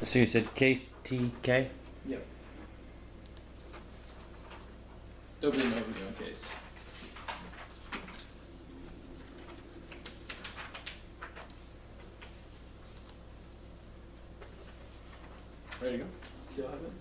So you said case TK? Yep. Don't really know what we're doing case. Ready to go? Do you have it?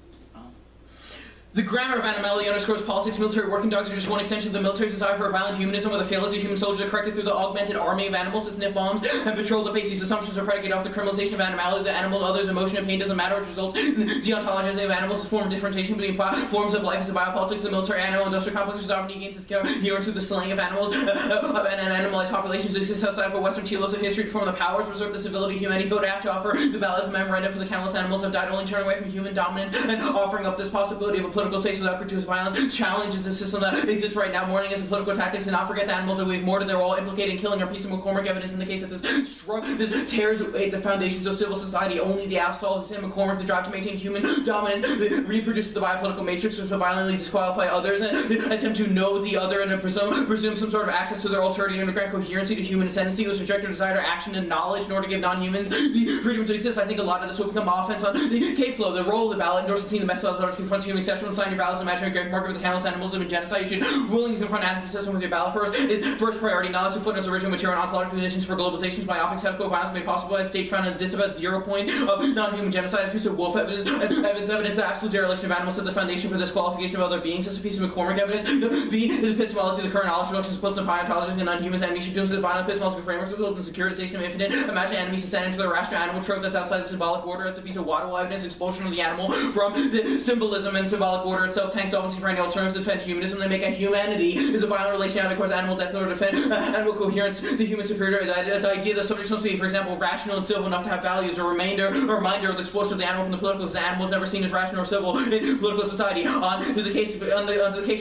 The grammar of animality underscores politics. Military working dogs are just one extension of the military's desire for violent humanism, where the fallacy human soldiers are corrected through the augmented army of animals that sniff bombs and patrol the base. These assumptions are predicated off the criminalization of animality. The animal, others, emotion, and pain doesn't matter, which results in the deontologizing of animals as a form of differentiation between forms of life. As the biopolitics of the military animal industrial complex is sovereignty against its coherence through the slaying of animals and animalized populations that exist outside of a Western telos of history to form the powers, preserve the civility, humanity, vote have to offer the balance of memorandum for the countless animals that have died, only turning away from human dominance and offering up this possibility of a political space without gratuitous violence challenges the system that exists right now. Mourning is a political tactic to not forget the animals that we've mourned and they're all implicated in killing. Our piece of McCormick evidence in the case that this tears away the foundations of civil society. Only the absolves is in McCormick, the drive to maintain human dominance, reproduce the biopolitical matrix, which will violently disqualify others and attempt to know the other and presume some sort of access to their alterity and grant coherency to human ascendancy, which reject their desire to action and knowledge in order to give non-humans the freedom to exist. I think a lot of this will become offense on the K-flow, the role of the ballot, endorses seeing the best ballot confronts human exception, sign your ballots, imaginary great market with the countless animals living genocide. You should willingly confront anthropocentrism with your ballot first. Is first priority knowledge of footnotes, original material, and ontological conditions for globalization's myopic status quo violence made possible by a stage found in a disavowed 0 point of non-human genocide. As a piece of wolf evidence the absolute dereliction of animals set the foundation for the disqualification of other beings. As a piece of McCormick evidence, B is epistemology of the current knowledge reductions built in paleontology and non-humans. Enemies should do the violent epistemological frameworks built in securitization of infinite. Imagine enemies descending to the rational animal trope that's outside the symbolic order. As a piece of Waddle evidence, expulsion of the animal from the symbolism and symbolic order itself. Tanks solvency for any alternatives to defend humanism. They make a humanity is a violent relation out of course animal death in order to defend animal coherence, the human superior. The idea that subjects must be, for example, rational and civil enough to have values, or reminder of the expulsion of the animal from the political, because the animal is never seen as rational or civil in political society. On the case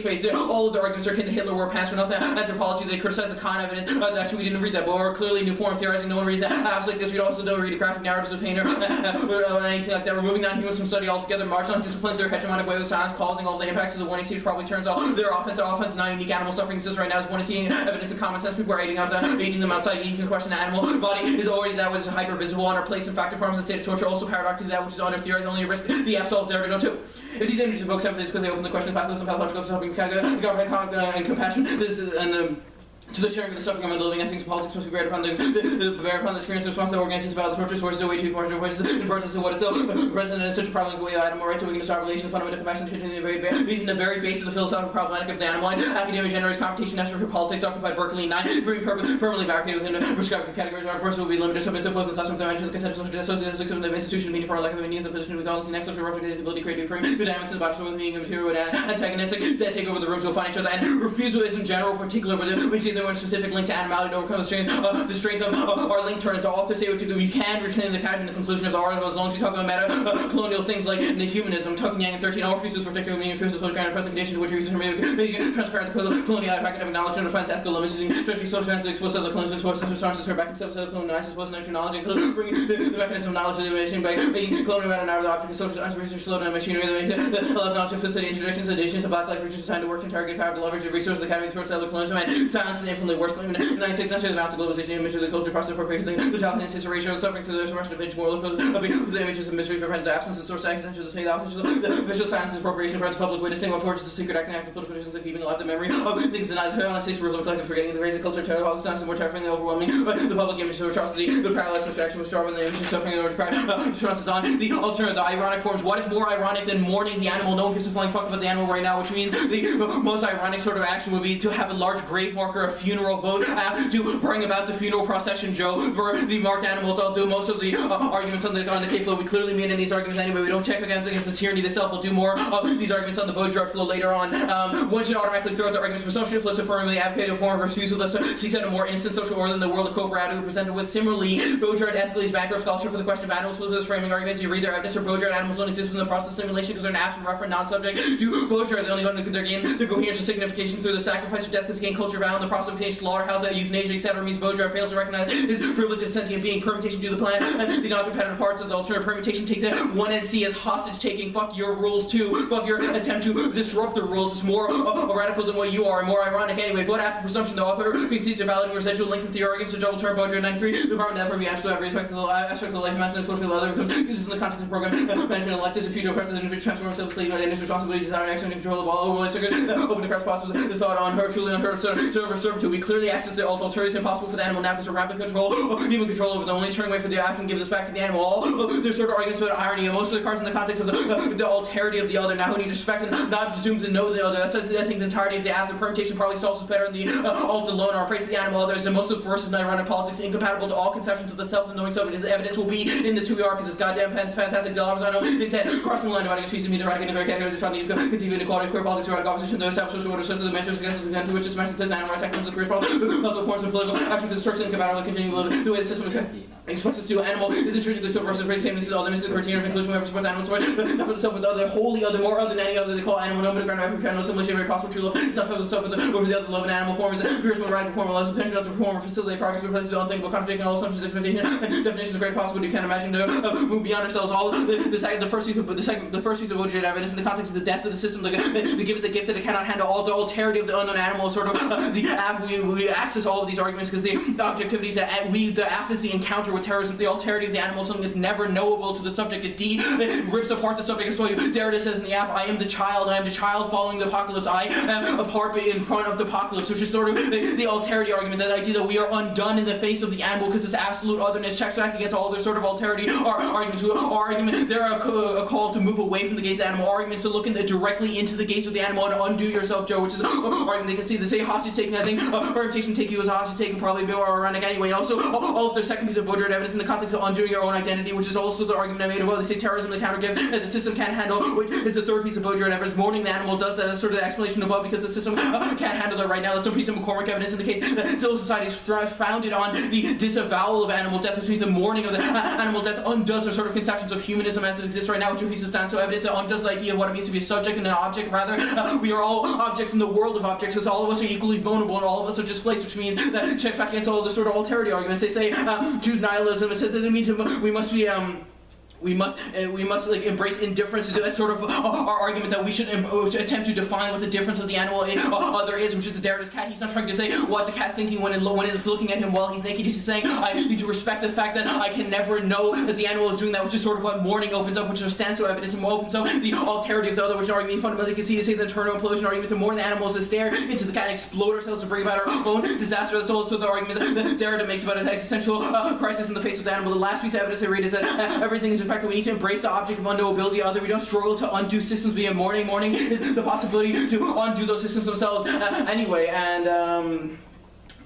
page, all of the arguments are akin to Hitler, were pants for nothing. Anthropology, they criticize the Khan evidence. Actually, we didn't read that, but we're clearly new form theorizing. No one reads that. Apps like this, we also don't read the graphic narratives of Painter or anything like that. Removing non-humans from study altogether, marginal disciplines their hegemonic way with science, causing all the impacts of the one stage probably turns out their offense non-unique animal suffering exists right now. Is one seeing evidence of common sense. People are eating them outside. Eating the question, the animal body is already that which is hyper visible on our place. In fact, it forms a state of torture. Also, paradox is that which is under theory only a risk. The absolves there to know too. If these images evoke sympathy, because they open the question of pathological and pathological helping government and compassion. This is to the sharing of the suffering of the living, I think politics must be bear upon the experience and response that organizes about the torturous voices away to marginal voices in protest of what is still present in such a problematic way of animal rights, so we can describe relation, fundamental compassion, even the very base of the philosophical problematic of the animal line. Academia generates competition, national for politics, occupied Berkeley 9, being permanently barricaded within prescribed categories. Our first will be limited, submissive, opposed in the classroom dimension, the concept of social justice, of the institution, meaning for lack of meaning, the position with honesty, next social replication, ability to create new frame, the dynamics of the body, so with meaning of material, and antagonistic, that take over the rooms, will find each other, and refusal is in general, particular, but we see there one specific link to animality to overcome the strength of our link turns. So authors say what to do. You can reclaim the cat in the conclusion of the article as long as you talk about meta-colonial things like the humanism. Tucking Yang and 13 all refuses particularly meaning refuses what kind of present condition to which reasons are made transparent the colonial academic knowledge and defense ethical limits using especially social science to expose other colonial exposed responses to her back and subset of colonial analysis was natural knowledge and bringing the mechanism of knowledge to the information by making colonial matter an object of social science research slowed down machinery that allows knowledge to facilitate introductions additions of black life research designed to work and target power to leverage the resources of the academy towards other colonialism and silence and infinitely worse claim in 96 century the balance of globalization image of the culture process appropriation the child and sister ratio suffering to the restoration of binge moral the images of mystery prevent the absence of source existential the visual sciences appropriation prevents public witnessing what forges the secret acting active political positions like keeping alive the memory of things denied the on states rules of collective forgetting the raising culture terror all the science and more terrifying the overwhelming but the public image of atrocity the paralyzed distraction was sharper than the image of suffering in order to cry responses on the alternative the ironic forms what is more ironic than mourning the animal no one gives a flying fuck about the animal right now which means the most ironic sort of action would be to have a large grave marker a funeral vote to bring about the funeral procession, Joe, for the marked animals. I'll do most of the arguments on the K-flow. We clearly made in these arguments anyway. We don't check against the tyranny itself. We'll do more of these arguments on the Baudrillard flow later on. One should automatically throw out the arguments for presumption, flips affirming advocate a form of refusal that seeks out a more innocent social order than the world of co-brad presented with. Similarly, Baudrillard ethically is bankrupt scholarship for the question of animals with those framing arguments. You read their evidence for Baudrillard animals don't exist within the process of simulation because they're an absent referent non-subject to Baudrillard. They only go into their gain their coherence and signification through the sacrifice of death because gain culture value in the process cross-examination, slaughterhouse, euthanasia, etc. means Baudrillard fails to recognize his privilege as sentient being, permutation due to the plan, and the non-competitive parts of the alternative permutation take the 1NC as hostage-taking. Fuck your rules too. Fuck your attempt to disrupt the rules. It's more radical than what you are, and more ironic anyway. But after presumption, the author concedes their valid residual links and theory arguments to double term Baudrillard 93. The department never be absolute every aspect of the life of mass and exposure to the other becomes uses in the context of the program. Management of life is a future oppressive individual transform himself slave, not his responsibility, desire, action, and control of all overlay circuit. Open the press possible the thought on her, truly unheard of servitude. We clearly access the alternatives impossible for the animal now because of rapid control, human control over the only turning way for the act and give this back to the animal. All there's sort of arguments about irony, and most of the cards in the context of the alterity of the other. Now who need to respect and not presume to know the other. That's, I think the entirety of the after permutation probably solves this better than the alt alone or praise the animal others. And most of the verses in ironic politics incompatible to all conceptions of the self and knowing subject. His evidence will be in the 2ER because it's goddamn fantastic Delavazzano intent crossing the line dividing species mean erratic and erratic categories is found to conceive inequality, queer politics, erratic opposition, the established social order, social dimensions, against the extent to which this message says animal rights, actions, and career problem, also forms of political action, construction, incompatible, continuing the way the system expects us to. Animal is intrinsically so versus race, same as all the missing criterion of inclusion, whoever supports animal support, not for the self with the other, wholly other, more other than any other, they call animal no, but a ground every no simulation, very possible true love, not for the self with the over the other love and animal form is that appears more radical form, less potential not to perform or facilitate progress, replaces the unthinkable, contradicting all assumptions, expectation, and definition of great possibility you can't imagine to move beyond ourselves. All the first piece of Baudrillard evidence in the context of the death of the system, the gift that it cannot handle all the alterity of the unknown animal, sort of we access all of these arguments because the objectivities that the apathy encounter with terrorism, the alterity of the animal, something that's never knowable to the subject. It rips apart the subject. So Derrida says in the app, I am the child following the apocalypse. I am a part in front of the apocalypse, which is sort of the alterity argument, that idea that we are undone in the face of the animal because this absolute otherness checks back against all their sort of alterity arguments. They're a call to move away from the gaze of the animal, arguments to look directly into the gaze of the animal and undo yourself, Joe, which is an argument they can see. They say hostage taking, I think, orientation take you as hostage taking, probably a bit more ironic anyway. And also, all of their second piece of Baudrillard evidence in the context of undoing your own identity, which is also the argument I made above. They say terrorism, the counter gift that the system can't handle, which is the third piece of Baudrillard evidence. Mourning the animal does that. That's sort of the explanation above because the system can't handle that right now. That's some piece of McCormick evidence in the case that civil society is founded on the disavowal of animal death, which means the mourning of the animal death undoes their sort of conceptions of humanism as it exists right now, which piece of stand. So evidence that undoes the idea of what it means to be a subject and an object. Rather, we are all objects in the world of objects because all of us are equally vulnerable and all of us are displaced, which means that it checks back against all of the sort of alterity arguments. They say choose nihilism. It says that it means we must be we must like embrace indifference. That's sort of our argument that we should attempt to define what the difference of the animal and other is, which is the Derrida's cat. He's not trying to say what the cat's thinking when it's looking at him while he's naked. He's just saying I need to respect the fact that I can never know that the animal is doing that, which is sort of what mourning opens up, which is standstill evidence, and opens up the alterity of the other, which argument fundamentally can see to say the internal implosion argument to mourn the animals to stare into the cat and explode ourselves to bring about our own disaster. That's also the argument that Derrida makes about an existential crisis in the face of the animal. The last piece of evidence I read is that everything is in fact we need to embrace the object of unknowability other. We don't struggle to undo systems via mourning. Mourning is the possibility to undo those systems themselves anyway. And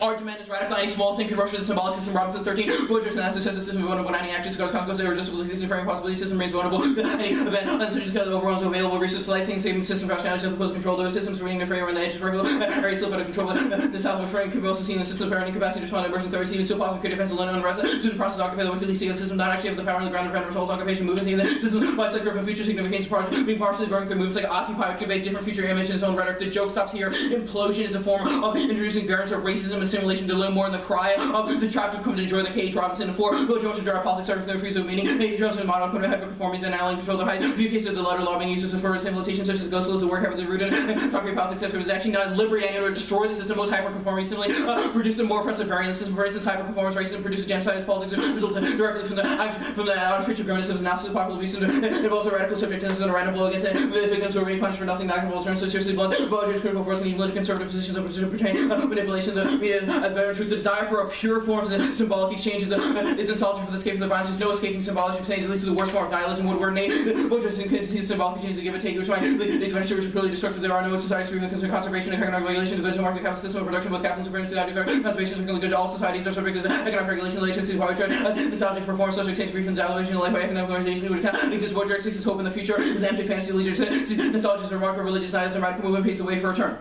our demand is radical. Any small thing can rupture the symbolic system. Robinson 13. Butchers and says the system is vulnerable when any actions cause consequences or disabilities differing possibility. System remains vulnerable. Any event such as because of overruns available resource slicing, saving system crash damage of the close control. Those systems remaining afraid when the edges regular. Very slip out of control. The south of frame can be also seen in the system apparent incapacity to respond to emergent threats. Even still possible creative defense alone unrest. Student process occupy the wickedly see the system not actually have the power on the ground to prevent results occupation movements. Even the system by like group of future significance project being partially burning through movements like occupy convey different future image in its own rhetoric. The joke stops here. Implosion is a form of introducing variants of racism and assimilation to little more in the cry of the trapped who come to enjoy the cage. Robinson and 4. Go Jones to draw politics starting from their freeze of meaning. Maybe Jones and model come to hyperconformities and allying control the height. A few cases of the latter law being used for implementation such as ghost laws that work heavily rooted in copyright politics after it was actually not liberate anyone or destroy the system. Most hyperconformity simply produce a more oppressive variant. The system, for instance, hyperconformance racism produces genocide as politics result directly from the artificial grimaces analysis of popular beast and involves a radical subject and is going to random blow against it. The victims who are being punished for nothing that will turn so seriously blunt. But is critical for us and even conservative positions of pertain manipulation, the media, better truth, the desire for a pure forms and symbolic exchanges is insulting for the escape from the violence. There's no escaping symbolic exchange, at least the worst form of nihilism would word name. Both just in symbolic exchanges to give and take, which might lead to expenditure which are purely destructive. There are no societies for even concern conservation and economic regulation. The goods and market capital system of production, both capital and supremacy, conservation is really good. All societies are subject to economic regulation, electricity, power trade. The subject for forms, social exchange, free from devaluation, life by economic organization, who would exist. Both directs his hope in the future is empty fantasy leaders. Nostalgia is a remarkable religious nihilism, a radical movement paves the way for a return.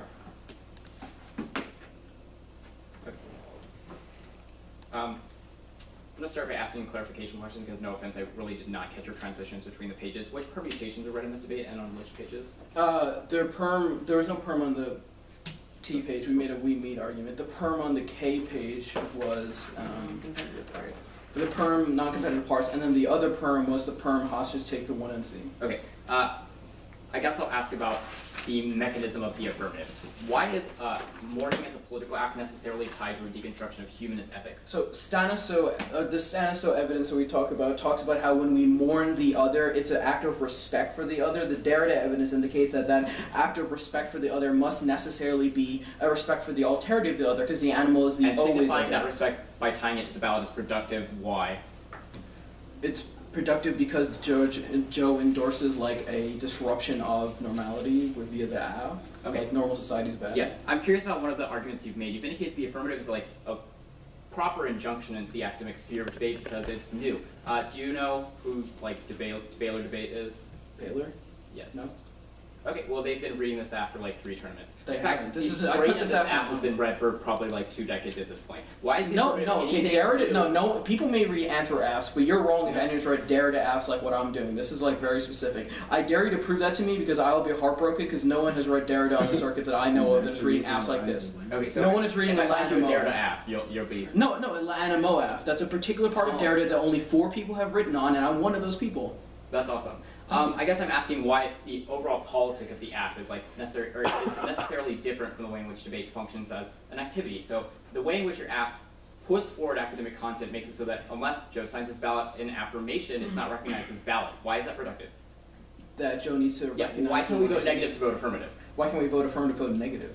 I'm going to start by asking a clarification question because, no offense, I really did not catch your transitions between the pages. Which permutations are read in this debate and on which pages? There was no perm on the T page, we made a we meet argument. The perm on the K page was Competitive parts. the perm non-competitive parts, and then the other perm was the perm hostage take the 1 and C. Okay. I guess I'll ask about the mechanism of the affirmative. Why is mourning as a political act necessarily tied to a deconstruction of humanist ethics? So the Staniso evidence that we talk about talks about how when we mourn the other, it's an act of respect for the other. The Derrida evidence indicates that that act of respect for the other must necessarily be a respect for the alterity of the other, because the animal is the and always signifying other. that respect by tying it to the ballot is productive. Why? It's productive because Joe endorses like a disruption of normality via the app. Okay. Like normal society's bad. Yeah, I'm curious about one of the arguments you've made. You've indicated the affirmative is like a proper injunction into the academic sphere of debate because it's new. Do you know who like Baylor debate is? Baylor? Yes. No. Okay, well they've been reading this app for like 3 tournaments. They In fact, haven't. the I strain cut of this this app app from has been read for probably like 2 decades at this point. Why is the No, affirmative okay, anything Derrida, new? no, people may read Anthro apps, but you're wrong if anyone's read Derrida apps like what I'm doing. This is like very specific. I dare you to prove that to me because I will be heartbroken because no one has read Derrida on the circuit that I know of that's reading apps like this. Okay, so No one is reading if a I find you a Latin Derrida Mo. app, you'll be... No, an MOAF. That's a particular part of Oh. Derrida that only 4 people have written on, and I'm one of those people. That's awesome. I guess I'm asking why the overall politic of the app is like necessary, or is necessarily different from the way in which debate functions as an activity. So the way in which your app puts forward academic content makes it so that unless Joe signs his ballot in affirmation, it's not recognized as valid. Why is that productive? That Joe needs to Yeah, recognize. why can't we vote noise. negative to vote affirmative? Why can't we vote affirmative, vote negative?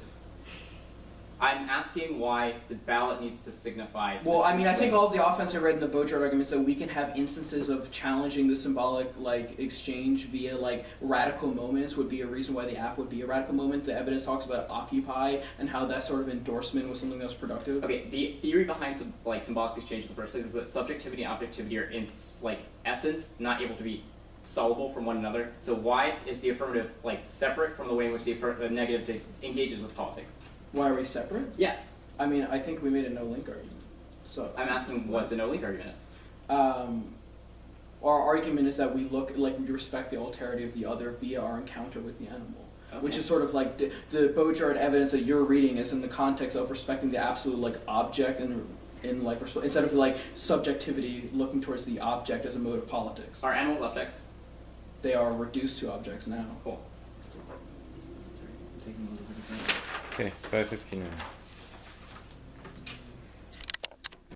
I'm asking why the ballot needs to signify... Well, this I mean, I think way. all of the offense I read in the Bochard arguments that we can have instances of challenging the symbolic like exchange via like radical moments would be a reason why the app would be a radical moment. The evidence talks about Occupy and how that sort of endorsement was something that was productive. Okay, the theory behind symbolic exchange in the first place is that subjectivity and objectivity are in essence not able to be soluble from one another. So why is the affirmative separate from the way in which the negative engages with politics? Why are we separate? Yeah, I mean, I think we made a no-link argument. So I'm asking what the no-link argument is. our argument is that we we respect the alterity of the other via our encounter with the animal. Which Okay. is sort of like the Bochard evidence that you're reading is in the context of respecting the absolute object and instead of subjectivity looking towards the object as a mode of politics. Are animals objects? They are reduced to objects now. Cool. Okay, 5:59.